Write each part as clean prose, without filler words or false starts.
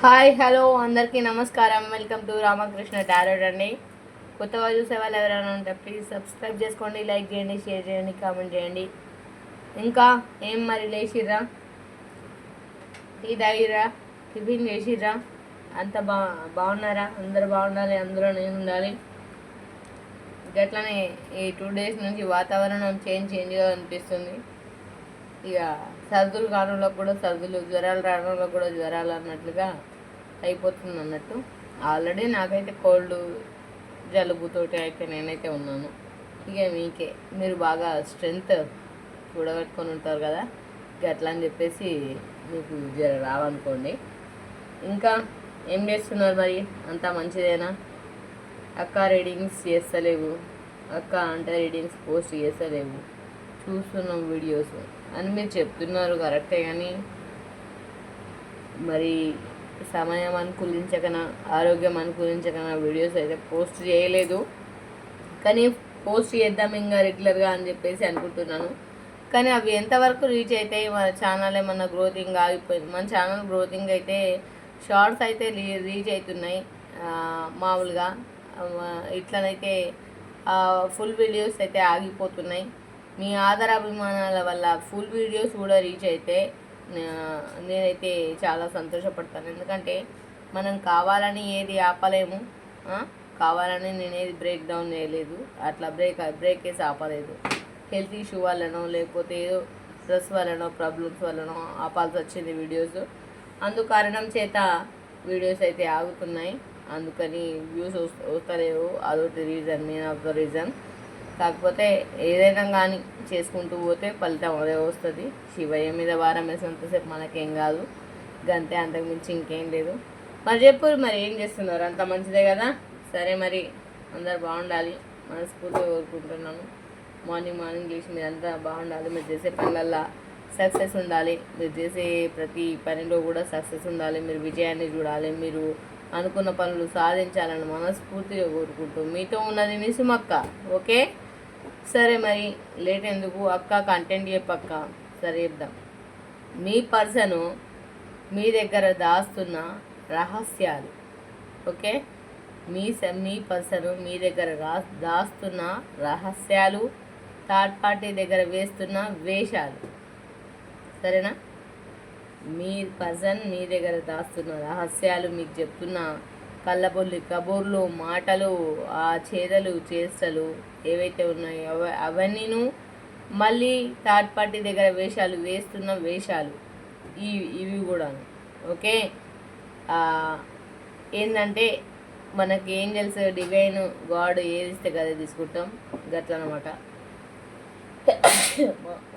Hi hello అందరికీ నమస్కారం. Welcome to Ramakrishna tarot అండి. కొత్తగా చూసే వాళ్ళు ఎవరైనా ఉంటే ప్లీజ్ సబ్స్క్రైబ్ చేసుకోండి, లైక్ చేయండి, షేర్ చేయండి, కామెంట్ చేయండి. ఇంకా ఏం మరి లేచిర్రా, టీ తాగిర్రా, టిఫిన్ చేసిర్రా, అంత బాగున్నారా? అందరు బాగుండాలి, అందులో నేను ఉండాలి. గట్లనే ఈ 2 days నుంచి వాతావరణం చేంజ్గా అనిపిస్తుంది. ఇక సర్దులు కానులకు కూడా సర్దులు, జ్వరాలు రానులకు కూడా జ్వరాలు అన్నట్లుగా అయిపోతుంది అన్నట్టు. ఆల్రెడీ నాకైతే కోల్డ్ జలుబుతోటి అయితే నేనైతే ఉన్నాను. ఇక మీకే మీరు బాగా స్ట్రెంగ్త్ కూడగట్టుకొని ఉంటారు కదా, అట్లా అని చెప్పేసి మీకు జ్వర రావనుకోండి. ఇంకా ఏం చేస్తున్నారు మరి? అంతా మంచిదేనా? అక్క రీడింగ్స్ చేస్తలేవు, అక్క అంటే రీడింగ్స్ పోస్ట్ చేస్తలేవు, చూస్తున్నాం వీడియోస్ అని మీరు చెప్తున్నారు కరెక్టే, కానీ మరి సమయం అనుకూలించకనా, ఆరోగ్యం అనుకూలించకనా వీడియోస్ అయితే పోస్ట్ చేయలేదు. కానీ పోస్ట్ చేద్దాం ఇంకా రెగ్యులర్గా అని చెప్పేసి అనుకుంటున్నాను. కానీ అవి ఎంతవరకు రీచ్ అవుతాయి? మన ఛానల్ ఏమన్నా గ్రోతింగ్ ఆగిపోయింది? మన ఛానల్ గ్రోతింగ్ అయితే షార్ట్స్ అయితే రీచ్ అవుతున్నాయి మామూలుగా. ఇట్లనైతే ఫుల్ వీడియోస్ అయితే ఆగిపోతున్నాయి. మీ ఆదరాభిమానాల వల్ల ఫుల్ వీడియోస్ కూడా రీచ్ అయితే నేనైతే చాలా సంతోషపడతాను. ఎందుకంటే మనం కావాలని ఏది ఆపలేము, కావాలని నేనేది బ్రేక్ డౌన్ చేయలేదు, అట్లా బ్రేక్ వేసి ఆపలేదు. హెల్త్ ఇష్యూ వల్లనో లేకపోతే ఏదో స్ట్రెస్ వల్లనో ప్రాబ్లమ్స్ వల్లనో ఆపాల్సి వచ్చింది వీడియోస్. కారణం చేత వీడియోస్ అయితే ఆగుతున్నాయి. అందుకని వ్యూస్ వస్తలేవు, అదొకటి reason, main of the reason. కాకపోతే ఏదైనా కానీ చేసుకుంటూ పోతే ఫలితం అదే వస్తుంది. శివయ్య మీద వారం వేసినంతసేపు మనకేం కాదు, గంతే, అంతకుమించి ఇంకేం లేదు. మరి చెప్పు, మరి ఏం చేస్తున్నారు? అంత మంచిదే కదా. సరే, మరి అందరు బాగుండాలి మనస్ఫూర్తిగా కోరుకుంటున్నాను. మార్నింగ్ లేచి మీరు అంతా బాగుండాలి. మీరు చేసే పనులల్లో సక్సెస్ ఉండాలి, మీరు చేసే ప్రతి పనిలో కూడా సక్సెస్ ఉండాలి, మీరు విజయాన్ని చూడాలి, మీరు అనుకున్న పనులు సాధించాలని మనస్ఫూర్తిగా కోరుకుంటూ మీతో ఉన్నది మీ సుమక్క. ఓకే, సరే, మరి లేట్ ఎందుకు అక్క, కంటెంట్ చెప్పక్క. సరే చెప్దాం. మీ పర్సను మీ దగ్గర దాస్తున్న రహస్యాలు. ఓకే, మీ పర్సను మీ దగ్గర దాస్తున్న రహస్యాలు, థర్డ్ పార్టీ దగ్గర వేస్తున్న వేషాలు. సరేనా? మీ పర్సన్ మీ దగ్గర దాస్తున్న రహస్యాలు, మీకు చెప్తున్న కళ్ళబొల్లి కబూర్లు, మాటలు, ఆ చేదలు చేష్టలు ఏవైతే ఉన్నాయో అవన్నీను, మళ్ళీ థర్డ్ పార్టీ దగ్గర వేషాలు వేస్తున్న వేషాలు ఇవి కూడా. ఓకే, ఏంటంటే మనకి ఏంజల్స్, డివైన్, గాడ్ ఏది ఇస్తే కదా తీసుకుంటాం, గట్లనమాట.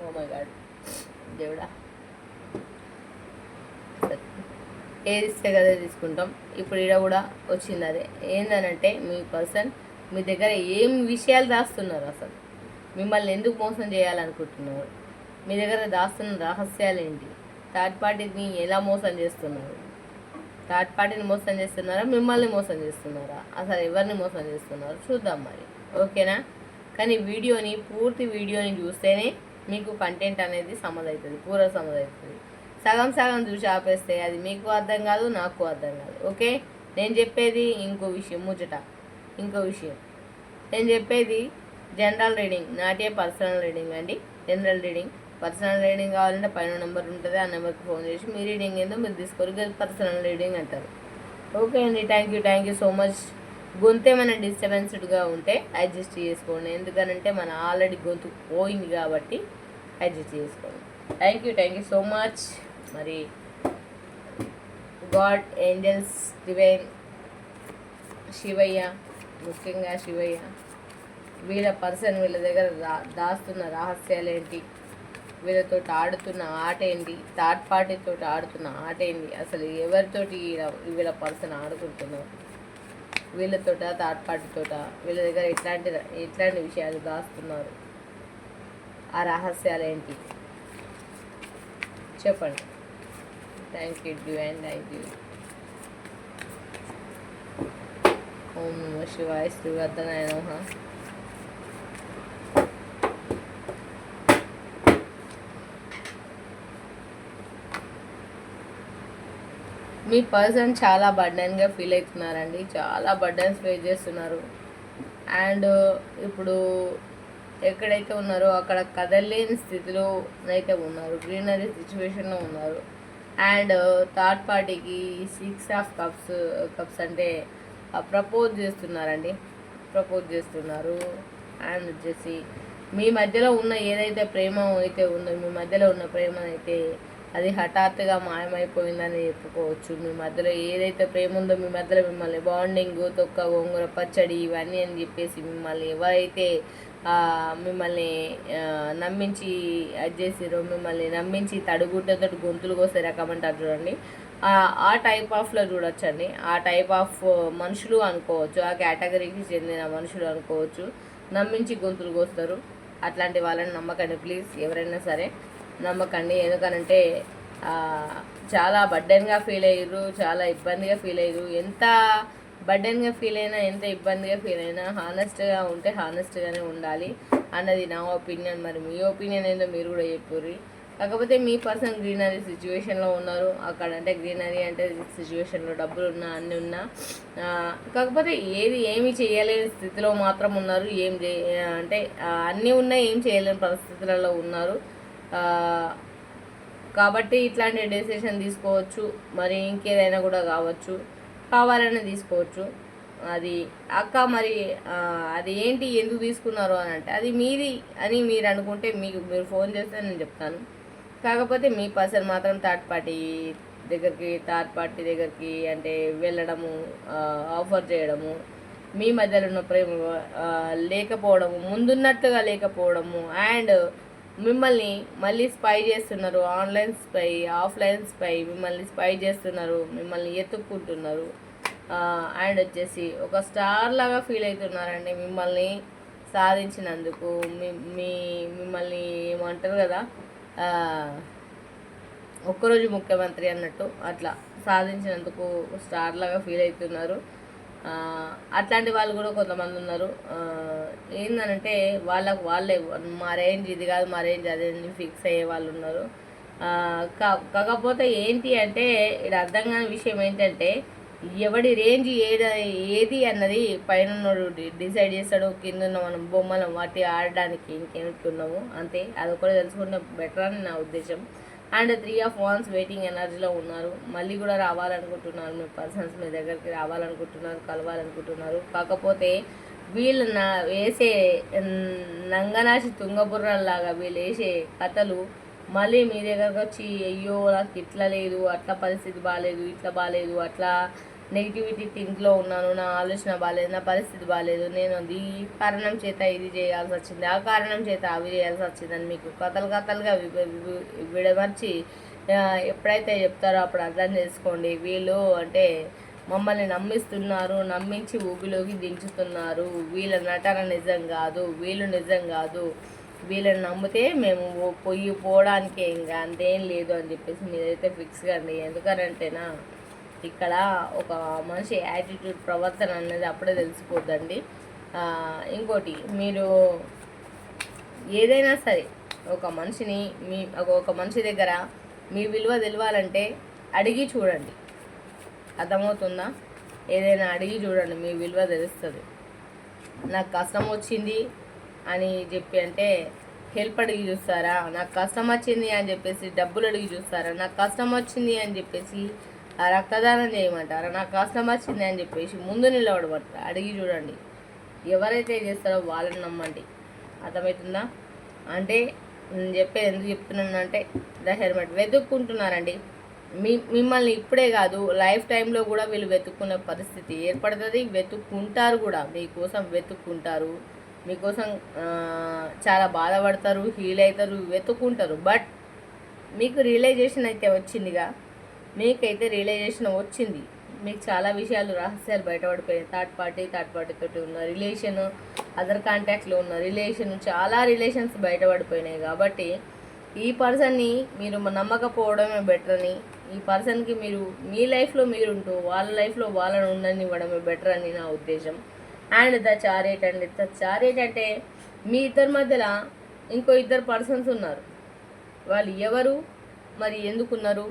ఓ మై గాడ్, దేవుడా, ఏది ఇస్తే కదా తీసుకుంటాం. ఇప్పుడు ఈడ కూడా వచ్చింది అదే. ఏందనంటే మీ పర్సన్ మీ దగ్గర ఏం విషయాలు దాస్తున్నారు, అసలు మిమ్మల్ని ఎందుకు మోసం చేయాలనుకుంటున్నారు, మీ దగ్గర దాస్తున్న రహస్యాలు ఏంటి, థర్డ్ పార్టీని ఎలా మోసం చేస్తున్నారు, థర్డ్ పార్టీని మోసం చేస్తున్నారా, మిమ్మల్ని మోసం చేస్తున్నారా, అసలు ఎవరిని మోసం చేస్తున్నారు చూద్దాం మరి. ఓకేనా? కానీ పూర్తి వీడియోని చూస్తేనే మీకు కంటెంట్ అనేది సమదవుతుంది, పూర సమదవుతుంది. సగం చూసి ఆపేస్తే అది మీకు అర్థం కాదు, నాకు అర్థం కాదు. ఓకే, నేను చెప్పేది ఇంకో విషయం, ఇంకో విషయం. నేను చెప్పేది జనరల్ రీడింగ్, నాటే పర్సనల్ రీడింగ్ అండి. జనరల్ రీడింగ్, పర్సనల్ రీడింగ్ కావాలంటే పైన నెంబర్ ఉంటుంది, ఆ నెంబర్కి ఫోన్ చేసి మీ రీడింగ్ ఏందో మీరు తీసుకోరు, పర్సనల్ రీడింగ్ అంటారు. ఓకే అండి, థ్యాంక్ యూ సో మచ్. గొంతు ఏమైనా డిస్టర్బెన్స్డ్గా ఉంటే అడ్జస్ట్ చేసుకోండి, ఎందుకనంటే మన ఆల్రెడీ గొంతు పోయింది కాబట్టి అడ్జస్ట్ చేసుకోండి. Thank you so much. మరి గాడ్, ఏంజల్స్, డివైన్, శివయ్య, ముఖ్యంగా శివయ్య, వీళ్ళ పర్సన్ వీళ్ళ దగ్గర దాస్తున్న రహస్యాలు ఏంటి, వీళ్ళతో ఆడుతున్న ఆట ఏంటి, థర్డ్ పార్టీతో ఆడుతున్న ఆట ఏంటి, అసలు ఎవరితోటి వీళ్ళ పర్సన్ ఆడుకుంటున్నారు, వీళ్ళతో థర్డ్ పార్టీతో వీళ్ళ దగ్గర ఎట్లాంటి విషయాలు దాస్తున్నారు, ఆ రహస్యాలు ఏంటి చెప్పండి. Thank you divine, thank you. ఓం నమః శివాయ, శ్రీవర్ధనాయ నమః. మీ పర్సన్ చాలా బర్డెన్గా ఫీల్ అవుతున్నారండి, చాలా బర్డెన్స్ ఫేస్ చేస్తున్నారు. అండ్ ఇప్పుడు ఎక్కడైతే ఉన్నారో అక్కడ కదలలేని స్థితిలో అయితే ఉన్నారు, గ్రీనరీ సిచ్యువేషన్లో ఉన్నారు. అండ్ థర్డ్ పార్టీకి 6 ఆఫ్ కప్స్ అంటే ప్రపోజ్ చేస్తున్నారండి, ప్రపోజ్ చేస్తున్నారు. అండ్ వచ్చేసి మీ మధ్యలో ఉన్న ఏదైతే ప్రేమ అయితే ఉందో, మీ మధ్యలో ఉన్న ప్రేమ అయితే అది హఠాత్తుగా మాయమైపోయిందని చెప్పుకోవచ్చు. మీ మధ్యలో ఏదైతే ప్రేమ ఉందో, మీ మధ్యలో మిమ్మల్ని బాండింగ్, తొక్క గోంగూర పచ్చడి ఇవన్నీ అని చెప్పేసి మిమ్మల్ని ఎవరైతే మిమ్మల్ని నమ్మించి అది చేసిరో, మిమ్మల్ని నమ్మించి తడుగుడ్డతో గొంతులు కోసే రకం అంటారు చూడండి, ఆ టైప్ ఆఫ్లో చూడొచ్చండి. ఆ టైప్ ఆఫ్ మనుషులు అనుకోవచ్చు, ఆ కేటగిరీకి చెందిన మనుషులు అనుకోవచ్చు. నమ్మించి గొంతులు కోస్తారు. అట్లాంటి వాళ్ళని నమ్మకండి ప్లీజ్, ఎవరైనా సరే నమ్మకండి. ఎందుకనంటే చాలా బర్డెన్గా ఫీల్ అయ్యారు, చాలా ఇబ్బందిగా ఫీల్ అయ్యారు. ఎంత బర్డెన్గా ఫీల్ అయినా, ఎంత ఇబ్బందిగా ఫీల్ అయినా హానెస్ట్గా ఉంటే హానెస్ట్గానే ఉండాలి అన్నది నా ఒపీనియన్. మరి మీ ఒపీనియన్ ఏందో మీరు కూడా చెప్పుర్రి. కాకపోతే మీ పర్సన్ గ్రీనరీ సిచ్యువేషన్లో ఉన్నారు. అక్కడ అంటే గ్రీనరీ అంటే సిచ్యువేషన్లో డబ్బులు ఉన్నా, అన్నీ ఉన్నా, కాకపోతే ఏమి చేయలేని స్థితిలో మాత్రం ఉన్నారు. అంటే అన్నీ ఉన్నా ఏం చేయలేని పరిస్థితులలో ఉన్నారు. కాబట్టి ఇట్లాంటి డెసిషన్ తీసుకోవచ్చు. మరి ఇంకేదైనా కూడా కావచ్చు, కావాలనే తీసుకోవచ్చు. అది అక్క మరి అది ఏంటి, ఎందుకు తీసుకున్నారు అని అంటే అది మీది అని మీరు అనుకుంటే మీరు ఫోన్ చేస్తే నేను చెప్తాను. కాకపోతే మీ పర్సన్ మాత్రం థర్డ్ పార్టీ దగ్గరికి అంటే వెళ్ళడము, ఆఫర్ చేయడము, మీ మధ్యలో ఉన్న ప్రేమ లేకపోవడము, ముందున్నట్టుగా లేకపోవడము, అండ్ మిమ్మల్ని మళ్ళీ స్పై చేస్తున్నారు. ఆన్లైన్ స్పై, ఆఫ్లైన్ స్పై, మిమ్మల్ని స్పై చేస్తున్నారు, మిమ్మల్ని ఎత్తుక్కుంటున్నారు. అండ్ వచ్చేసి ఒక స్టార్ లాగా ఫీల్ అవుతున్నారండి మిమ్మల్ని సాధించినందుకు. మిమ్మల్ని ఏమంటారు కదా, ఒక్కరోజు ముఖ్యమంత్రి అన్నట్టు అట్లా సాధించినందుకు స్టార్ లాగా ఫీల్ అవుతున్నారు. అట్లాంటి వాళ్ళు కూడా కొంతమంది ఉన్నారు. ఏంటంటే వాళ్ళే మా రేంజ్ ఇది కాదు, మా రేంజ్ అదే ఫిక్స్ అయ్యే వాళ్ళు ఉన్నారు. కాకపోతే ఏంటి అంటే ఇక్కడ అర్థం కాని విషయం ఏంటంటే ఎవడి రేంజ్ ఏది అన్నది పైన డిసైడ్ చేస్తాడు. కింద ఉన్న మనం బొమ్మలు వాటి ఆడడానికి ఇంకేమిటి అంతే. అది కూడా తెలుసుకుంటే బెటర్ అని నా ఉద్దేశం. అండ్ 3 ఆఫ్ వాండ్స్ వెయిటింగ్ ఎనర్జీలో ఉన్నారు. మళ్ళీ కూడా రావాలనుకుంటున్నారు, మీ పర్సన్స్ మీ దగ్గరికి రావాలనుకుంటున్నారు, కలవాలనుకుంటున్నారు. కాకపోతే వీళ్ళు వేసే నంగనాచి తుంగబుర్రల్లాగా వీళ్ళు వేసే కథలు మళ్ళీ మీ దగ్గరకు వచ్చి అయ్యో నాకు ఇట్లా లేదు, అట్లా పరిస్థితి బాగాలేదు, ఇట్లా బాగాలేదు, అట్లా నెగిటివిటీ థింక్లో ఉన్నాను, నా ఆలోచన బాగాలేదు, నా పరిస్థితి బాగాలేదు, నేను ఈ కారణం చేత ఇది చేయాల్సి వచ్చింది, ఆ కారణం చేత అవి చేయాల్సి వచ్చిందని మీకు కథలుగా విడమర్చి ఎప్పుడైతే చెప్తారో అప్పుడు అర్థం చేసుకోండి. వీళ్ళు అంటే మమ్మల్ని నమ్మిస్తున్నారు, నమ్మించి ఊబిలోకి దించుతున్నారు. వీళ్ళ నటన నిజం కాదు, వీళ్ళు నిజం కాదు, వీళ్ళని నమ్మితే మేము పోవడానికే, ఇంకా అంతేం లేదు అని చెప్పేసి మీరైతే ఫిక్స్ కండి. ఎందుకనంటేనా ఇక్కడ ఒక మనిషి యాటిట్యూడ్, ప్రవర్తన అనేది అప్పుడే తెలిసిపోద్దండి. ఇంకోటి, మీరు ఏదైనా సరే ఒక మనిషిని ఒక మనిషి దగ్గర మీ విలువ తెలియాలంటే అడిగి చూడండి. అర్థమవుతుందా? ఏదైనా అడిగి చూడండి, మీ విలువ తెలుస్తుంది. నాకు కష్టం వచ్చింది అని చెప్పి అంటే హెల్ప్ అడిగి చూస్తారా? నాకు కష్టం వచ్చింది అని చెప్పేసి డబ్బులు అడిగి చూస్తారా? నాకు కష్టం వచ్చింది అని చెప్పేసి రక్తదానం చేయమంటారా? నాకు కష్టం వచ్చింది అని చెప్పేసి ముందు నిలబడమంటారా? అడిగి చూడండి. ఎవరైతే చేస్తారో వాళ్ళని నమ్మండి. అర్థమవుతుందా? అంటే నేను చెప్పేది ఎందుకు చెప్తున్నాను అంటే ద హెర్మెట్ వెతుక్కుంటున్నారండి. మిమ్మల్ని ఇప్పుడే కాదు, లైఫ్ టైంలో కూడా వీళ్ళు వెతుక్కునే పరిస్థితి ఏర్పడుతుంది. వెతుక్కుంటారు కూడా, మీకోసం వెతుక్కుంటారు, మీకోసం చాలా బాధపడతారు, హీల్ అవుతారు, వెతుక్కుంటారు. బట్ మీకు రియలైజేషన్ అయితే వచ్చిందిగా, మీకైతే రియలైజేషన్ వచ్చింది. మీకు చాలా విషయాలు, రహస్యాలు బయటపడిపోయాయి. థర్డ్ పార్టీతో ఉన్న రిలేషన్, అదర్ కాంటాక్ట్లో ఉన్న రిలేషన్, చాలా రిలేషన్స్ బయటపడిపోయినాయి. కాబట్టి ఈ పర్సన్ని మీరు నమ్మకపోవడమే బెటర్ అని, ఈ పర్సన్కి మీరు మీ లైఫ్లో మీరుంటూ వాళ్ళ లైఫ్లో వాళ్ళని ఉండనివ్వడమే బెటర్ అని నా ఉద్దేశం. అండ్ ద చారియట్ అండి. ద చారియట్ అంటే మీ ఇద్దరి మధ్యలో ఇంకో 2 పర్సన్స్ ఉన్నారు. వాళ్ళు ఎవరు, మరి ఎందుకున్నారు,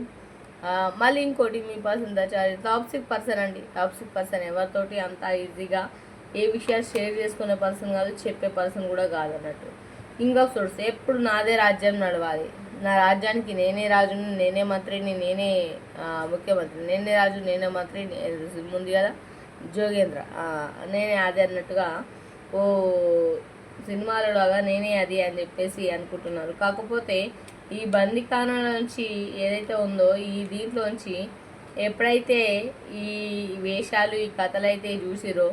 మళ్ళీ ఇంకోటి మీ పర్సన్ టాక్సిక్ పర్సన్ అండి. టాక్సిక్ పర్సన్ ఎవరితోటి అంత ఈజీగా ఏ విషయాలు షేర్ చేసుకునే పర్సన్ కాదు, చెప్పే పర్సన్ కూడా కాదు అన్నట్టు. కింగ్ ఆఫ్ సోర్స్ ఎప్పుడు నాదే రాజ్యం నడవాలి, నా రాజ్యానికి నేనే రాజుని, నేనే మంత్రిని, నేనే ముఖ్యమంత్రి, నేనే రాజు నేనే మంత్రి ముందు కదా జోగేంద్ర, నేనే అది అన్నట్టుగా ఓ సినిమాలలాగా నేనే అది అని చెప్పేసి అనుకుంటున్నారు. కాకపోతే ఈ బందికాన నుంచి ఏదైతే ఉందో ఈ దీంట్లోంచి ఎప్పుడైతే ఈ వేషాలు ఈ కథలు అయితే చూసిరో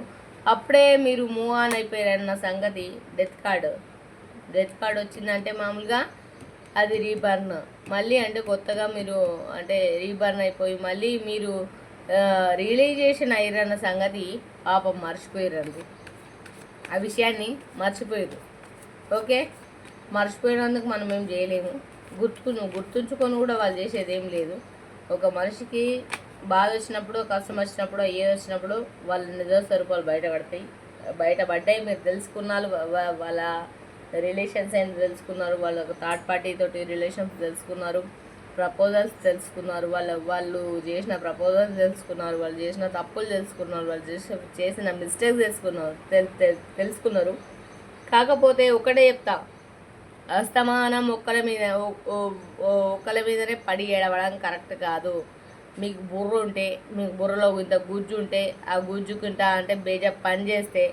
అప్పుడే మీరు మూవ్ ఆన్ అయిపోయారన్న సంగతి. డెత్ కార్డ్ వచ్చిందంటే మామూలుగా అది రీబర్న్, మళ్ళీ అంటే కొత్తగా మీరు అంటే రీబర్న్ అయిపోయి మళ్ళీ మీరు రియలైజేషన్ అయ్యారన్న సంగతి పాపం మర్చిపోయారండి. ఆ విషయాన్ని మర్చిపోయారు. ఓకే, మర్చిపోయినందుకు మనం ఏం చేయలేము. గుర్తుంచుకొని కూడా వాళ్ళు చేసేది ఏం లేదు. ఒక మనిషికి బాధ వచ్చినప్పుడు, కష్టం వచ్చినప్పుడు, ఏది వచ్చినప్పుడు వాళ్ళ నిజ స్వరూపాలు బయటపడ్డాయి. మీరు తెలుసుకున్నారు, వాళ్ళ రిలేషన్స్ అయిన తెలుసుకున్నారు, వాళ్ళ థర్డ్ పార్టీ తోటి రిలేషన్స్ తెలుసుకున్నారు, ప్రపోజల్స్ తెలుసుకున్నారు, వాళ్ళు చేసిన ప్రపోజల్స్ తెలుసుకున్నారు, వాళ్ళు చేసిన తప్పులు తెలుసుకున్నారు, వాళ్ళు చేసిన మిస్టేక్స్ తెలుసుకున్నారు. కాకపోతే ఒకటే చెప్తా, అస్తమానం ఒక్కల మీదనే పడి ఏడవడం కరెక్ట్ కాదు. మీకు బుర్ర ఉంటే, మీకు బుర్రలో ఇంత గుజ్జు ఉంటే, ఆ గుజ్జుకుంటా అంటే పని చేస్తే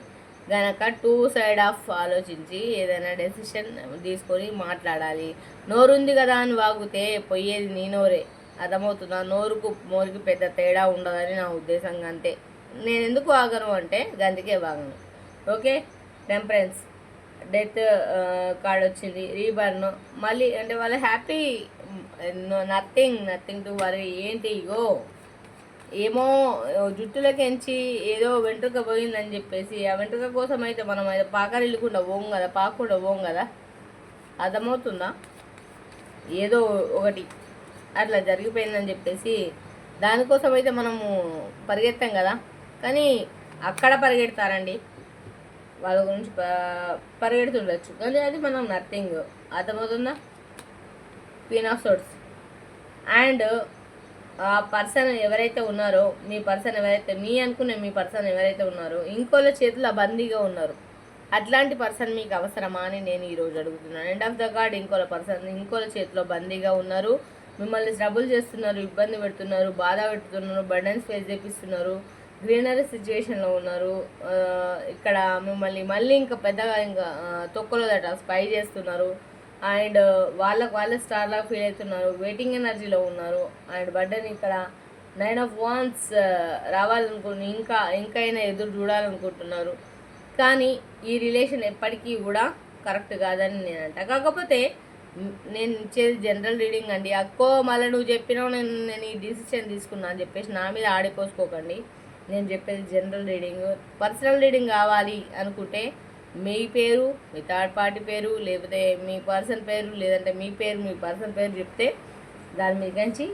గనక 2 సైడ్ ఆఫ్ ఆలోచించి ఏదైనా డెసిషన్ తీసుకొని మాట్లాడాలి. నోరుంది కదా అని వాగితే పోయేది నీ నోరే. అర్థమవుతుందా? మోరికి పెద్ద తేడా ఉండదని నా ఉద్దేశంగా. అంతే. నేను ఎందుకు వాగను అంటే గందుకే వాగను. ఓకే, టెంపరెన్స్ డెత్ కార్డ్ వచ్చింది, రీబర్న్ మళ్ళీ అంటే వాళ్ళు హ్యాపీ, నథింగ్ టు వరీ. ఏంటి ఇగో ఏమో జుట్టులకెంచి ఏదో వెంట్రుక పోయిందని చెప్పేసి ఆ వెంట్రుక కోసం అయితే మనం అయితే పాకరిల్లుకుండా పోం కదా. అర్థమవుతుందా? ఏదో ఒకటి అట్లా జరిగిపోయిందని చెప్పేసి దానికోసం అయితే మనము పరిగెత్తాం కదా. కానీ అక్కడ పరిగెడతారండి, వాళ్ళ గురించి పరిగెడుతుండొచ్చు, కానీ అది మనం నథింగ్. అర్థమవుతుందా? క్వీన్ ఆఫ్ సోర్స్ అండ్ ఆ పర్సన్ ఎవరైతే ఉన్నారో, మీ పర్సన్ ఎవరైతే ఉన్నారో ఇంకోళ్ళ చేతిలో బందీగా ఉన్నారు. అట్లాంటి పర్సన్ మీకు అవసరమా అని నేను ఈరోజు అడుగుతున్నాను. ఎండ్ ఆఫ్ ద కార్డ్ ఇంకోళ్ళ చేతిలో బందీగా ఉన్నారు, మిమ్మల్ని ట్రబుల్ చేస్తున్నారు, ఇబ్బంది పెడుతున్నారు, బాధ పెడుతున్నారు, బర్డెన్స్ ఫేస్ చేపిస్తున్నారు, గ్రీనరీ సిచ్యువేషన్లో ఉన్నారు. ఇక్కడ మిమ్మల్ని మళ్ళీ ఇంకా పెద్దగా ఇంకా తొక్కలోదట స్పై చేస్తున్నారు. అండ్ వాళ్ళ స్టార్లా ఫీల్ అవుతున్నారు, వెయిటింగ్ ఎనర్జీలో ఉన్నారు. అండ్ బర్డెన్ ఇక్కడ 9 ఆఫ్ వాండ్స్ రావాలనుకుని ఇంకైనా ఎదురు చూడాలనుకుంటున్నారు. కానీ ఈ రిలేషన్ ఎప్పటికీ కూడా కరెక్ట్ కాదని నేనంట. కాకపోతే నేను ఇచ్చేది జనరల్ రీడింగ్ అండి. మళ్ళీ నువ్వు చెప్పినావు నేను ఈ డిసిషన్ తీసుకున్నా అని చెప్పేసి నా మీద ఆడిపోసుకోకండి. నేను చెప్పేది జనరల్ రీడింగ్. పర్సనల్ రీడింగ్ కావాలి అనుకుంటే మీ పేరు, మీ థర్డ్ పార్టీ పేరు, లేకపోతే మీ పర్సన్ పేరు, లేదంటే మీ పర్సన్ పేరు చెప్తే దాని మీద నుంచి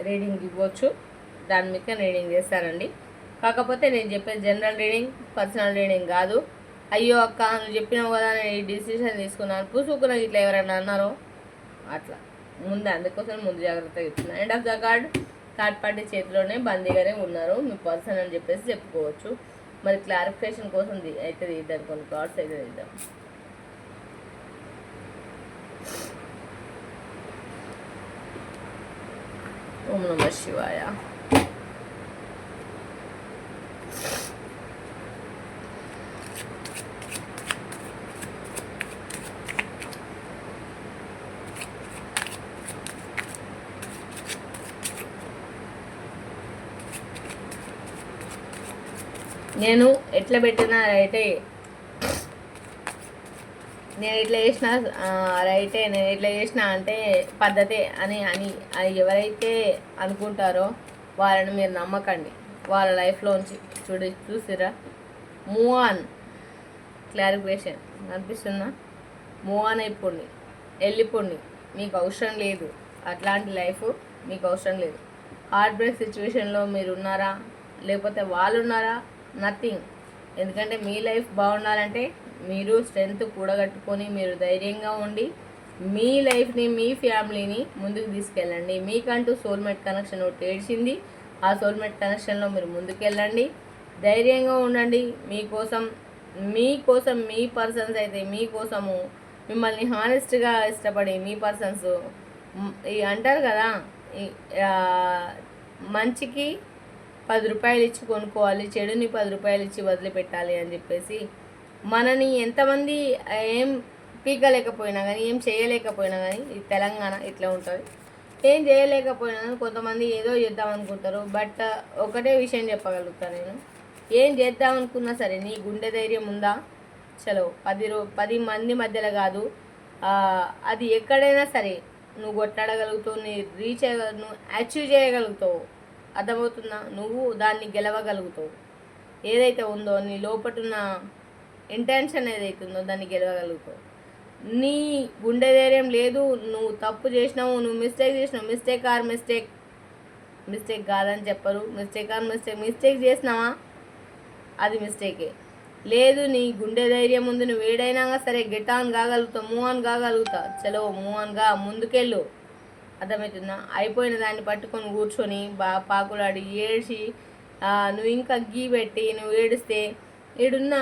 రీడింగ్ ఇవ్వచ్చు, దాని మీద రీడింగ్ చేస్తానండి. కాకపోతే నేను చెప్పేది జనరల్ రీడింగ్, పర్సనల్ రీడింగ్ కాదు. అయ్యో అక్క నువ్వు చెప్పినావు కదా నేను ఈ డిసిషన్ తీసుకున్నాను, పూసుకున్నా ఇట్లా ఎవరైనా అన్నారో అట్లా అందుకోసం ముందు జాగ్రత్తగా చెప్తున్నాను. End of the card third party చేతిలోనే బందీగానే ఉన్నారు మీ పర్సన్ అని చెప్పేసి చెప్పుకోవచ్చు. మరి క్లారిఫికేషన్ కోసం అయితే తీద్దాం, కొన్ని కార్డ్స్ అయితే తీద్దాం. ఓం నమః శివాయ. నేను ఎట్లా పెట్టినా రైటే, నేను ఇట్లా చేసిన రైటే, నేను ఇట్లా చేసిన అంటే పద్ధతే అని ఎవరైతే అనుకుంటారో వాళ్ళని మీరు నమ్మకండి. వాళ్ళ లైఫ్లోంచి చూసిరా మూవ్ ఆన్. క్లారిఫికేషన్ అనిపిస్తుందా? మూవ్ ఆన్ అయిపోండి, వెళ్ళిపోండి. మీకు అవసరం లేదు, అట్లాంటి లైఫ్ మీకు అవసరం లేదు. హార్ట్ బ్రేక్ సిచ్యువేషన్లో మీరు ఉన్నారా, లేకపోతే వాళ్ళు ఉన్నారా? నథింగ్. ఎందుకంటే మీ లైఫ్ బాగుండాలంటే మీరు స్ట్రెంగ్త్ కూడగట్టుకొని మీరు ధైర్యంగా ఉండి మీ లైఫ్ని మీ ఫ్యామిలీని ముందుకు తీసుకెళ్ళండి. మీకంటూ సోల్మేట్ కనెక్షన్ ఒకటి ఏడ్చింది. ఆ సోల్మేట్ కనెక్షన్లో మీరు ముందుకెళ్ళండి, ధైర్యంగా ఉండండి. మీకోసం మీ పర్సన్స్ అయితే మీకోసము మిమ్మల్ని హానెస్ట్గా ఇష్టపడి మీ పర్సన్స్ ఈ అంటారు కదా, మంచికి 10 రూపాయలు ఇచ్చి కొనుక్కోవాలి, చెడుని 10 రూపాయలు ఇచ్చి వదిలిపెట్టాలి అని చెప్పేసి మనని ఎంతమంది ఏం పీకలేకపోయినా కానీ, ఏం చేయలేకపోయినా కానీ, ఈ తెలంగాణ ఇట్లా ఉంటుంది. ఏం చేయలేకపోయినా కొంతమంది ఏదో చేద్దాం అనుకుంటారు. బట్ ఒకటే విషయం చెప్పగలుగుతాను నేను, ఏం చేద్దాం అనుకున్నా సరే నీ గుండె ధైర్యం ఉందా, చలో 10 మంది మధ్యలో కాదు, అది ఎక్కడైనా సరే నువ్వు కొట్లాడగలుగుతావు, నువ్వు అచీవ్ చేయగలుగుతావు. అర్థమవుతుందా? నువ్వు దాన్ని గెలవగలుగుతావు. ఏదైతే ఉందో నీ లోపటున్న ఇంటెన్షన్ ఏదైతే ఉందో దాన్ని గెలవగలుగుతావు. నీ గుండె ధైర్యం లేదు, నువ్వు తప్పు చేసినావు, నువ్వు మిస్టేక్ చేసినావు, మిస్టేక్ కాదని చెప్పరు. మిస్టేక్ చేసినావా అది మిస్టేకే. లేదు నీ గుండె ధైర్యం ఉంది, నువ్వు ఏడైనా సరే గెట్ ఆన్ కాగలుగుతావు, మూవ్ ఆన్ కాగలుగుతావు. చలో మూవ్ ఆన్గా ముందుకెళ్ళు. అర్థమవుతుందా? అయిపోయిన దాన్ని పట్టుకొని కూర్చొని పాకులాడి ఏడ్చి నువ్వు ఇంకా గీ పెట్టి నువ్వు ఏడిస్తే ఈడున్న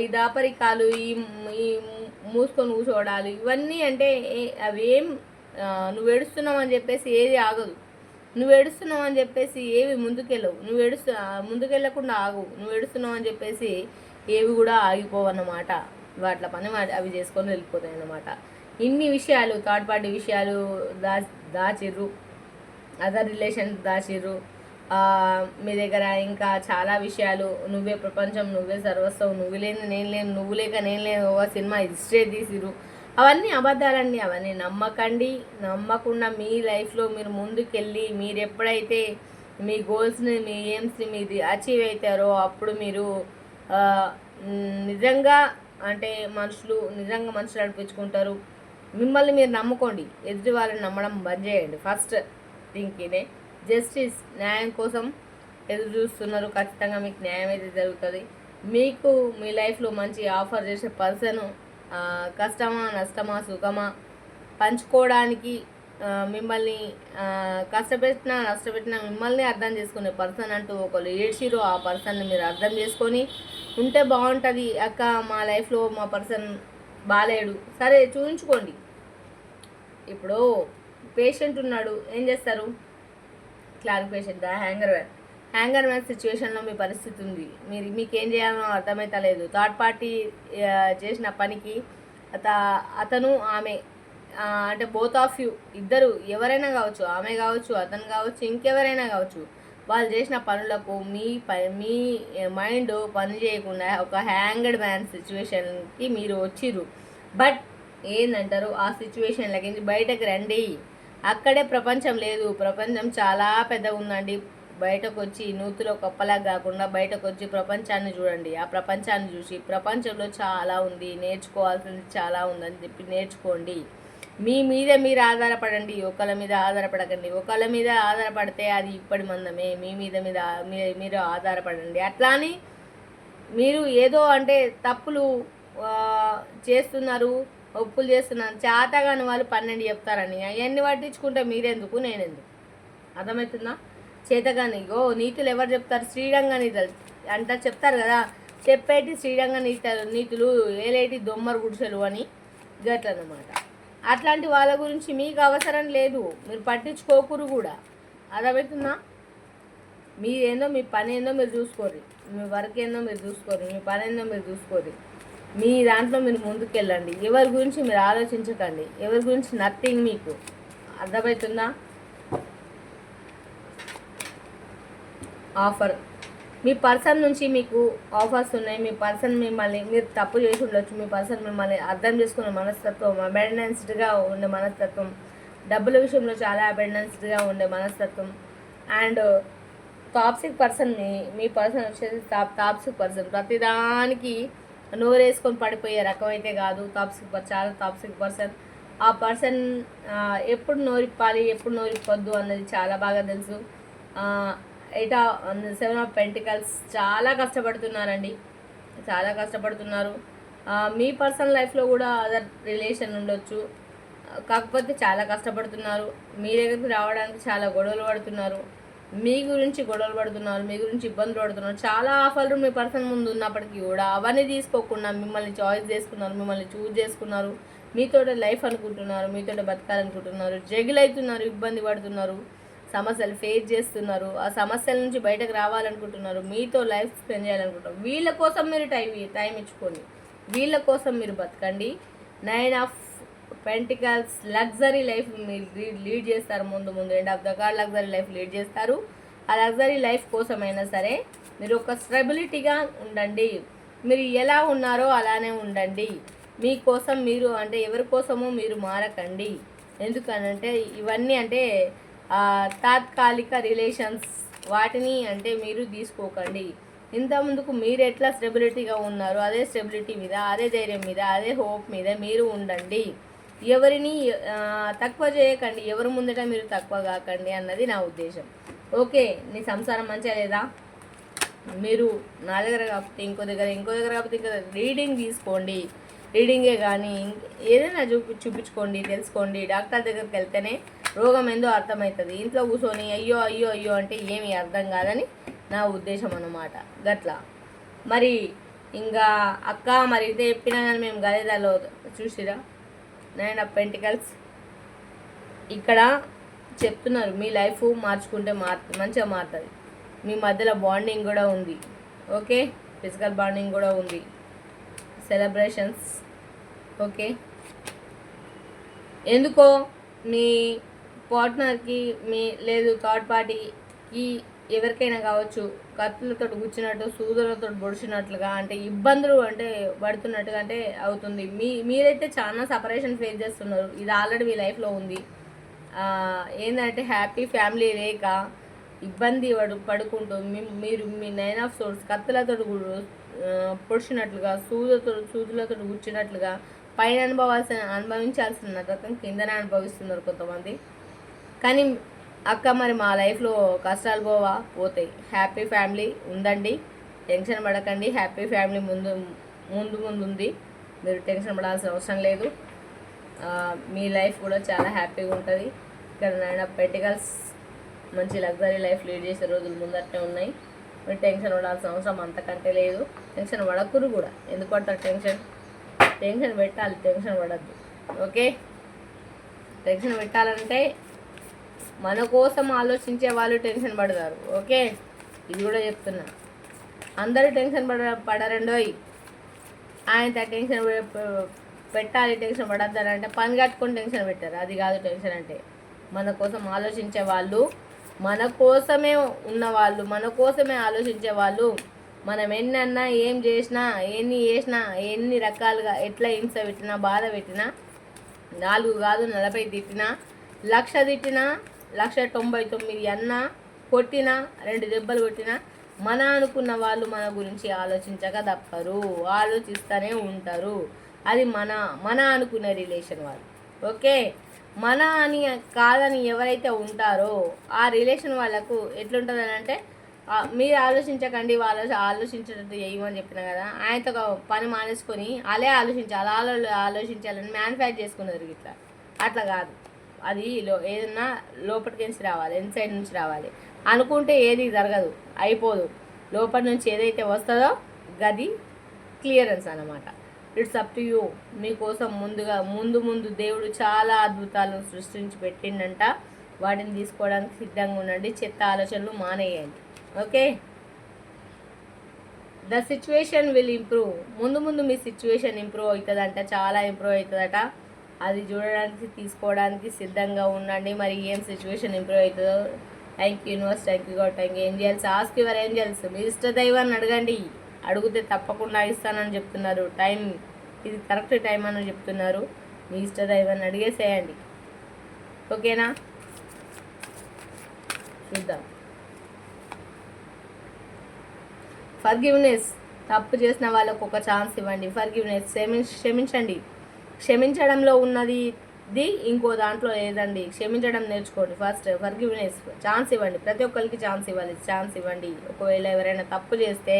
ఈ దాపరికాలు, ఈ మూసుకొని కూర్చోవడాలు, ఇవన్నీ అంటే అవి ఏం, నువ్వు ఏడుస్తున్నావు అని చెప్పేసి ఏది ఆగదు. నువ్వు ఏడుస్తున్నావు అని చెప్పేసి ఏవి ముందుకెళ్ళవు. ముందుకెళ్ళకుండా ఆగు. నువ్వు ఏడుస్తున్నావు అని చెప్పేసి ఏవి కూడా ఆగిపోవన్నమాట. వాటి పని అవి చేసుకొని వెళ్ళిపోతాయి అన్నమాట. ఇన్ని విషయాలు, థర్డ్ పార్టీ విషయాలు దాచిర్రు, అదర్ రిలేషన్ దాచిర్రు మీ దగ్గర. ఇంకా చాలా విషయాలు, నువ్వే ప్రపంచం, నువ్వే సర్వస్వం, నువ్వు లేని నేను లేను, నువ్వు లేక నేను లేను, ఒక సినిమా హిస్టరీ తీసిరు. అవన్నీ అబద్ధాలండి. అవన్నీ నమ్మకండి. నమ్మకుండా మీ లైఫ్లో మీరు ముందుకెళ్ళి మీరు ఎప్పుడైతే మీ గోల్స్ని, మీ ఎయిమ్స్ని మీరు అచీవ్ అవుతారో అప్పుడు మీరు నిజంగా మనుషులు అనిపించుకుంటారు. మిమ్మల్ని మీరు నమ్ముకోండి, ఎదుటి వాళ్ళని నమ్మడం బంద్ చేయండి. ఫస్ట్ థింక్ ఇదే. జస్టిస్, న్యాయం కోసం ఎదురు చూస్తున్నారు. ఖచ్చితంగా మీకు న్యాయం అయితే జరుగుతుంది. మీకు మీ లైఫ్లో మంచి ఆఫర్ చేసే పర్సన్, కష్టమా నష్టమా సుఖమా పంచుకోవడానికి, మిమ్మల్ని నష్టపెట్టినా మిమ్మల్ని అర్థం చేసుకునే పర్సన్ అంటూ ఒకళ్ళు ఏడ్చిరో ఆ పర్సన్ని మీరు అర్థం చేసుకొని ఉంటే బాగుంటుంది. అక్క మా లైఫ్లో మా పర్సన్ బాలేడు, సరే చూపించుకోండి. ఇప్పుడు పేషెంట్ ఉన్నాడు, ఏం చేస్తారు? క్లారిఫికేషన్, హ్యాంగర్ మ్యాన్ సిచ్యువేషన్లో మీ పరిస్థితి ఉంది, మీకేం చేయాలో అర్థమైతలేదు. థర్డ్ పార్టీ చేసిన పనికి అతను ఆమె అంటే బోత్ ఆఫ్ యూ, ఇద్దరు ఎవరైనా కావచ్చు, ఆమె కావచ్చు, అతను కావచ్చు, ఇంకెవరైనా కావచ్చు, వాళ్ళు చేసిన పనులకు మీ మైండ్ పని చేయకుండా ఒక హ్యాంగర్డ్ మ్యాన్ సిచ్యువేషన్కి మీరు వచ్చిర్రు. బట్ ఏందంటారు, ఆ సిచ్యువేషన్లకి బయటకు రండి. అక్కడే ప్రపంచం లేదు, ప్రపంచం చాలా పెద్దగా ఉందండి. బయటకు వచ్చి నూతిలో కప్పలా కాకుండా బయటకు వచ్చి ప్రపంచాన్ని చూడండి. ఆ ప్రపంచాన్ని చూసి ప్రపంచంలో చాలా ఉంది, నేర్చుకోవాల్సింది చాలా ఉందని చెప్పి నేర్చుకోండి. మీ మీద మీరు ఆధారపడండి, ఒకళ్ళ మీద ఆధారపడకండి. ఒకళ్ళ మీద ఆధారపడితే అది ఇప్పటి మందమే. మీ మీద మీరు ఆధారపడండి. అట్లా అని మీరు ఏదో అంటే తప్పులు చేస్తున్నారు, ఒప్పులు చేస్తున్నారు, చేతగాని వాళ్ళు 12 చెప్తారని అవన్నీ పట్టించుకుంటే మీరెందుకు, నేనెందుకు? అర్థమవుతుందా? చేతగాని నీతులు ఎవరు చెప్తారు? శ్రీరంగ నీతులు అంట చెప్తారు కదా, చెప్పేటి శ్రీరంగ నీతులు ఏలేటి దొమ్మరు గుడిసెలు అని గట్లన్నమాట. అట్లాంటి వాళ్ళ గురించి మీకు అవసరం లేదు, మీరు పట్టించుకోకూరు కూడా. అర్థమవుతుందా? మీరేందో మీ పని ఏందో మీరు చూసుకోరు, మీ వర్క్ ఏందో మీరు చూసుకోరు, మీ పని ఏందో మీరు చూసుకోరు. మీ దాంట్లో మీరు ముందుకెళ్ళండి. ఎవరి గురించి మీరు ఆలోచించకండి, ఎవరి గురించి నథింగ్. మీకు అర్థమవుతుందా? ఆఫర్, మీ పర్సన్ నుంచి మీకు ఆఫర్స్ ఉన్నాయి. మీ పర్సన్ మీరు తప్పు చేసి ఉండొచ్చు, మీ పర్సన్ మిమ్మల్ని అర్థం చేసుకునే మనస్తత్వం, అబెండెన్స్డ్గా ఉండే మనస్తత్వం, డబ్బుల విషయంలో చాలా అబెండెన్స్డ్గా ఉండే మనస్తత్వం. And toxic person, me person వచ్చేసి టాక్సిక్ పర్సన్, ప్రతిదానికి నోరేసుకొని పడిపోయే రకం అయితే కాదు. చాలా టాక్సిక్ పర్సన్. ఆ పర్సన్ ఎప్పుడు నోరిప్పాలి, ఎప్పుడు నోరిప్పొద్దు అన్నది చాలా బాగా తెలుసు. 7 ఆఫ్ పెంటికల్స్, చాలా కష్టపడుతున్నారండి, చాలా కష్టపడుతున్నారు. మీ పర్సనల్ లైఫ్లో కూడా అదర్ రిలేషన్ ఉండొచ్చు. కాకపోతే చాలా కష్టపడుతున్నారు. మీ దగ్గరికి రావడానికి చాలా గొడవలు పడుతున్నారు. మీ గురించి గొడవలు పడుతున్నారు, మీ గురించి ఇబ్బందులు పడుతున్నారు. చాలా ఆఫర్లు మీ పర్సన్ ముందు ఉన్నప్పటికీ కూడా అవన్నీ తీసుకోకుండా మిమ్మల్ని చాయిస్ చేసుకున్నారు, మిమ్మల్ని చూజ్ చేసుకున్నారు. మీతోటి లైఫ్ అనుకుంటున్నారు, మీతోటి బతకాలనుకుంటున్నారు. జగిల్ అవుతున్నారు, ఇబ్బంది పడుతున్నారు, సమస్యలు ఫేస్ చేస్తున్నారు. ఆ సమస్యల నుంచి బయటకు రావాలనుకుంటున్నారు, మీతో లైఫ్ స్పెండ్ చేయాలనుకుంటున్నారు. వీళ్ళ కోసం మీరు టైం ఇచ్చుకోండి, వీళ్ళ కోసం మీరు బతకండి. 9 ఆఫ్ పెంటికల్స్ లగ్జరీ లైఫ్ మీరు లీడ్ చేస్తారు. ముందు end of the card luxury life lead చేస్తారు. ఆ లగ్జరీ లైఫ్ కోసమైనా సరే మీరు ఒక స్టెబిలిటీగా ఉండండి. మీరు ఎలా ఉన్నారో అలానే ఉండండి. మీకోసం మీరు అంటే ఎవరి కోసమో మీరు మారకండి. ఎందుకనంటే ఇవన్నీ అంటే తాత్కాలిక రిలేషన్స్, వాటిని అంటే మీరు తీసుకోకండి. ఇంతకుముందుకు మీరు ఎట్లా స్టెబిలిటీగా ఉన్నారో అదే స్టెబిలిటీ మీద, అదే ధైర్యం మీద, అదే హోప్ మీద మీరు ఉండండి. ఎవరిని తక్కువ చేయకండి, ఎవరి ముందట మీరు తక్కువ కాకండి అన్నది నా ఉద్దేశం. ఓకే, నీ సంసారం మంచిగా లేదా? మీరు నా దగ్గర కాకపోతే ఇంకో దగ్గర కాకపోతే ఇంకో రీడింగ్ తీసుకోండి. రీడింగే కానీ ఏదైనా చూపించుకోండి, తెలుసుకోండి. డాక్టర్ దగ్గరికి వెళ్తేనే రోగం ఏందో అర్థమవుతుంది. ఇంట్లో కూర్చొని అయ్యో అయ్యో అయ్యో అంటే ఏమీ అర్థం కాదని నా ఉద్దేశం అన్నమాట. గట్లా మరి ఇంకా అక్క మరి ఇదే చెప్పినా కానీ మేము గదేదాలో చూసిరా 9 ఆఫ్ పెంటికల్స్ ఇక్కడ చెప్తున్నారు. మీ లైఫ్ మార్చుకుంటే మంచిగా మారుతుంది. మీ మధ్యలో బాండింగ్ కూడా ఉంది. ఓకే, ఫిజికల్ బాండింగ్ కూడా ఉంది, సెలబ్రేషన్స్. ఓకే, ఎందుకో మీ పార్ట్నర్కి మీ లేదు థర్డ్ పార్టీకి ఎవరికైనా కావచ్చు కత్తులతో కూర్చున్నట్టు, సూదులతో పొడిచినట్లుగా అంటే ఇబ్బందులు అంటే పడుతున్నట్టుగా అంటే అవుతుంది. మీరైతే చాలా సపరేషన్ ఫేస్ చేస్తున్నారు. ఇది ఆల్రెడీ మీ లైఫ్లో ఉంది. ఏంటంటే హ్యాపీ ఫ్యామిలీ లేక ఇబ్బంది పడుకుంటూ మీరు మీ 9 ఆఫ్ సోర్స్ కత్తులతో పొడిచినట్లుగా, సూదులతో కూర్చున్నట్లుగా పైన అనుభవించాల్సిన రకం కిందనే అనుభవిస్తున్నారు కొంతమంది. కానీ అక్క మరి మా లైఫ్లో కష్టాలు పోతాయి. హ్యాపీ ఫ్యామిలీ ఉందండి, టెన్షన్ పడకండి. హ్యాపీ ఫ్యామిలీ ముందు ఉంది, మీరు టెన్షన్ పడాల్సిన అవసరం లేదు. మీ లైఫ్ కూడా చాలా హ్యాపీగా ఉంటుంది. ఇక్కడ 9 ఆఫ్ పెంటికల్స్ మంచి లగ్జరీ లైఫ్ లీడ్ చేసే రోజులు ముందరనే ఉన్నాయి. మీరు టెన్షన్ పడాల్సిన అవసరం అంతకంటే లేదు. టెన్షన్ పడకూరు కూడా. ఎందుకు పడతారు టెన్షన్ పెట్టాలి, టెన్షన్ పడద్దు. ఓకే, టెన్షన్ పెట్టాలంటే మన కోసం ఆలోచించే వాళ్ళు టెన్షన్ పడతారు. ఓకే, ఇది కూడా చెప్తున్నా. అందరూ టెన్షన్ పడరండోయ్. ఆయన టెన్షన్ పెట్టాలి, టెన్షన్ పడద్దని అంటే పని కట్టుకొని టెన్షన్ పెట్టారు. అది కాదు టెన్షన్ అంటే. మన కోసం ఆలోచించే వాళ్ళు, మన కోసమే ఉన్నవాళ్ళు, మన కోసమే ఆలోచించే వాళ్ళు. మనం ఎన్నన్నా ఏం చేసినా, ఎన్ని రకాలుగా ఎట్లా హింస పెట్టినా, బాధ పెట్టినా, 4 కాదు 40 తిట్టినా, 1,00,000 తిట్టినా, 1,99 అన్నా, కొట్టినా, 2 దెబ్బలు కొట్టినా, మన అనుకున్న వాళ్ళు మన గురించి ఆలోచించక తప్పరు, ఆలోచిస్తూనే ఉంటారు. అది మన అనుకున్న రిలేషన్ వాళ్ళు. ఓకే, మన అని కాదని ఎవరైతే ఉంటారో ఆ రిలేషన్ వాళ్ళకు ఎట్లుంటుంది అని అంటే మీరు ఆలోచించకండి, వాళ్ళు ఆలోచించేటట్టు చేయమని చెప్పిన కదా. ఆయనతో పని మానేసుకొని అలా ఆలోచించాలని మ్యానుఫ్యాక్చర్ చేసుకున్నారు. ఇట్లా అట్లా కాదు. అది ఏదన్నా లోపలికి నుంచి రావాలి, ఇన్సైడ్ నుంచి రావాలి. అనుకుంటే ఏది జరగదు, అయిపోదు. లోపల నుంచి ఏదైతే వస్తుందో గది క్లియరెన్స్ అన్నమాట. It's up to you. మీకోసం ముందు దేవుడు చాలా అద్భుతాలు సృష్టించి పెట్టిండంట. వాటిని తీసుకోవడానికి సిద్ధంగా ఉండండి. చెత్త ఆలోచనలు మానేయండి. Okay, the situation will improve. ముందు మీ సిచ్యువేషన్ ఇంప్రూవ్ అవుతుందంట, చాలా ఇంప్రూవ్ అవుతుందట. అది చూడడానికి తీసుకోవడానికి సిద్ధంగా ఉండండి. మరి ఏం సిచ్యువేషన్ ఇంప్రూవ్ అవుతుందో. Thank you universe, thank you God, thank you angels. Ask your angels. మీ ఇష్ట దైవాన్ని అడగండి. అడిగితే తప్పకుండా ఇస్తానని చెప్తున్నారు. టైం ఇది కరెక్ట్ టైం అని చెప్తున్నారు. మీ ఇష్ట దైవాన్ని అడిగేసేయండి. ఓకేనా, చూద్దాం. ఫర్గివ్నెస్. తప్పు చేసిన వాళ్ళకు ఒక ఛాన్స్ ఇవ్వండి. ఫర్గివ్నెస్, క్షమించండి. క్షమించడంలో ఉన్నది ఇంకో దాంట్లో లేదండి. క్షమించడం నేర్చుకోండి. ఫస్ట్ ఫర్గివ్నెస్, ఛాన్స్ ఇవ్వండి. ప్రతి ఒక్కరికి ఛాన్స్ ఇవ్వాలి, ఛాన్స్ ఇవ్వండి. ఒకవేళ ఎవరైనా తప్పు చేస్తే,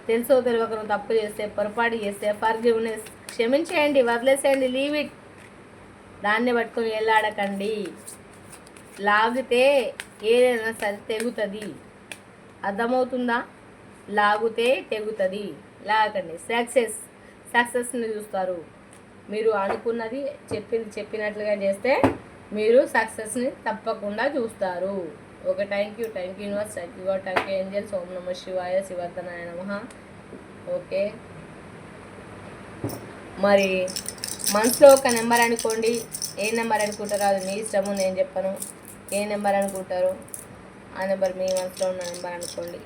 తెలుసో తెలియకను తప్పు చేస్తే, పొరపాటు చేస్తే ఫర్గివ్నెస్, క్షమించేయండి, వదిలేసేయండి, లీవ్ ఇట్. దాన్ని పట్టుకొని వెళ్ళాడకండి. లాగితే ఏదైనా సరే తెగుతుంది. అర్థమవుతుందా? లాగితే తెగుతుంది, లాగకండి. సక్సెస్ని చూస్తారు. మీరు అనుకున్నది చెప్పినట్లుగా చేస్తే మీరు సక్సెస్ని తప్పకుండా చూస్తారు. Okay, thank you universe, thank you God, thank you angels. ఓం నమ శివాయ, శివర్ధనాయ నమః. ఓకే, మరి మనసులో ఒక నెంబర్ అనుకోండి. ఏ నెంబర్ అనుకుంటారో అది మీ ఇష్టము, నేను చెప్పను. ఏ నెంబర్ అనుకుంటారో ఆ నెంబర్ మీ మనసులో ఉన్న నెంబర్ అనుకోండి.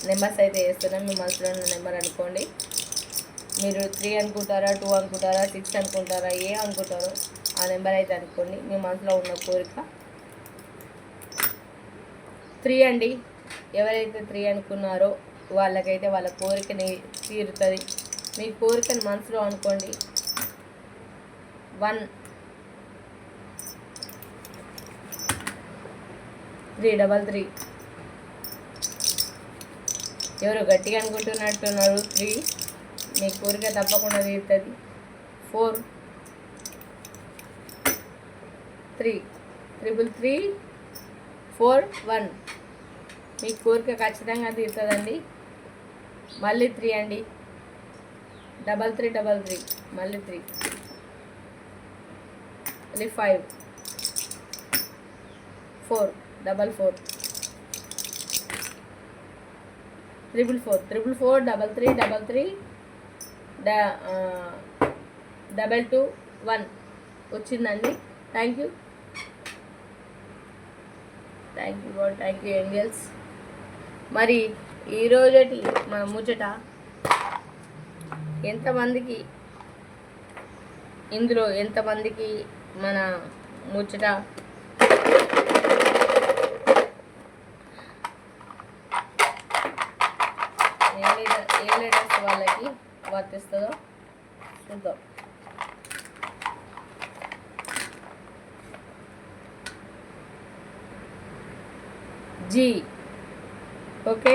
నెంబర్స్ అయితే వేస్తున్నాం. మీ మనసులో ఉన్న నెంబర్ అనుకోండి. మీరు 3 అనుకుంటారా, 2 అనుకుంటారా, 6 అనుకుంటారా, ఏ అనుకుంటారో ఆ నెంబర్ అయితే అనుకోండి. మీ మనసులో ఉన్న కోరిక 3 అండి. ఎవరైతే 3 అనుకున్నారో వాళ్ళకైతే వాళ్ళ కోరికని తీరుతుంది. మీ కోరికని మనసులో అనుకోండి. 1 333. ఎవరు గట్టిగా అనుకుంటున్నట్టున్నారు? 3 మీ కోరిక తప్పకుండా తీరుతుంది. 4 3 333 4 1 మీ కోరిక ఖచ్చితంగా తీరుతుందండి. మళ్ళీ 3 అండి. 3333 మళ్ళీ 3 5 4 44 444 433 33 221 వచ్చిందండి. Thank you God, thank you angels. మరి ఈరోజటి మన ముచ్చట ఎంతమందికి, ఇందులో ఎంతమందికి మన ముచ్చట ఏ లీడర్స్ వాళ్ళకి వర్తిస్తుందో చూద్దాం. జీ, ఓకే,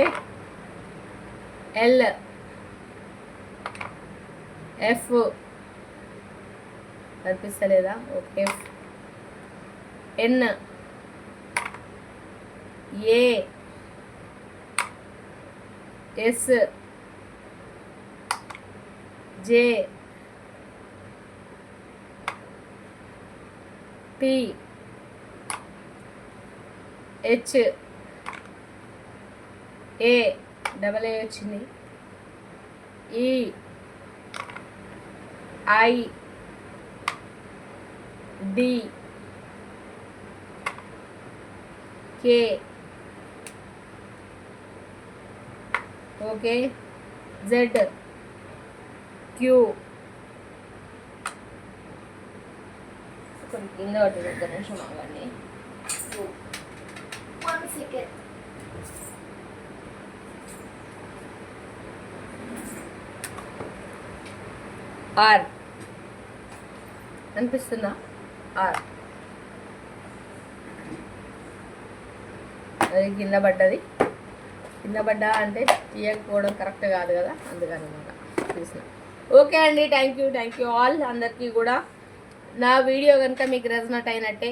ఎల్, ఎఫ్ కనిపిస్తలేదా? Okay, N, A, S, J, P, H, A double A వచ్చింది, E, I, D, K, okay, Z, Q. కొంచెం కింద పట్టు, ఒక్క నిమిషం ఆగండి. 1 సెకండ్. ఆర్ అనిపిస్తుందా? ఆర్ అది కింద పడ్డది. కింద పడ్డా అంటే తీయకపోవడం కరెక్ట్ కాదు కదా, అందుకని అనమాట తీసిన. ఓకే అండి, థ్యాంక్ యూ ఆల్. అందరికీ కూడా నా వీడియో కనుక మీకు రెజనెట్ అయినట్లయితే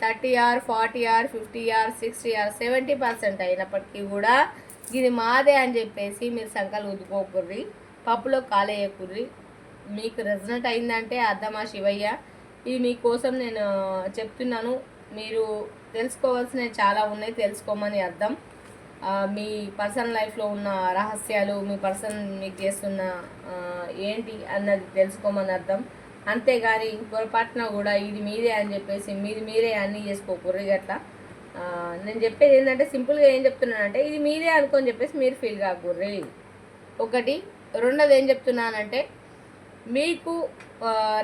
30 40 50 60 70% అయినప్పటికీ కూడా ఇది మాదే అని చెప్పేసి మీరు సంకలు ఉద్దుకోకుర్రి, పప్పులో కాలేయకుర్రి. మీకు రెజనెట్ అయిందంటే అర్థమా శివయ్య, ఇది మీకోసం నేను చెప్తున్నాను. మీరు తెలుసుకోవాల్సినవి చాలా ఉన్నాయి, తెలుసుకోమని అర్థం. మీ పర్సనల్ లైఫ్లో ఉన్న రహస్యాలు, మీ పర్సన్ మీకు చేస్తున్న ఏంటి అన్నది తెలుసుకోమని అర్థం. అంతేగాని పొరపాటున కూడా ఇది మీదే అని చెప్పేసి మీరే అన్నీ చేసుకోకూడదు. గట్లా నేను చెప్పేది ఏంటంటే సింపుల్గా ఏం చెప్తున్నానంటే ఇది మీదే అనుకొని చెప్పేసి మీరు ఫీల్ కాకూడదు. ఒకటి. రెండోది ఏం చెప్తున్నానంటే మీకు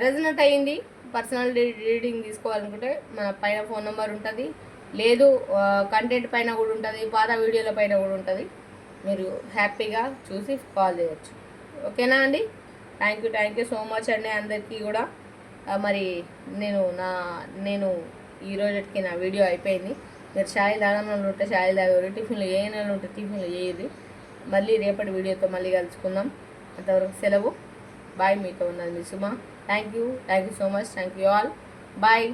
రెజనెట్ అయ్యింది, పర్సనల్ రీడింగ్ తీసుకోవాలనుకుంటే మన పైన ఫోన్ నెంబర్ ఉంటుంది, లేదు కంటెంట్ పైన కూడా ఉంటుంది, పాత వీడియోల పైన కూడా ఉంటుంది. మీరు హ్యాపీగా చూసి కాల్ చేయొచ్చు. ఓకేనా అండి? థ్యాంక్ యూ సో మచ్ అండి అందరికీ కూడా. మరి నేను ఈ రోజుకి నా వీడియో అయిపోయింది. మీరు ఛాయ్ తాగడంలో ఉంటే ఛాయ్ తాగరు, టిఫిన్లు ఏ నెలలో ఉంటే టిఫిన్లు చేయదు. మళ్ళీ రేపటి వీడియోతో మళ్ళీ కలుసుకుందాం. అంతవరకు సెలవు. బాయ్. మీతో ఉన్నది మీ Suma. Thank you so much. Thank you all. Bye.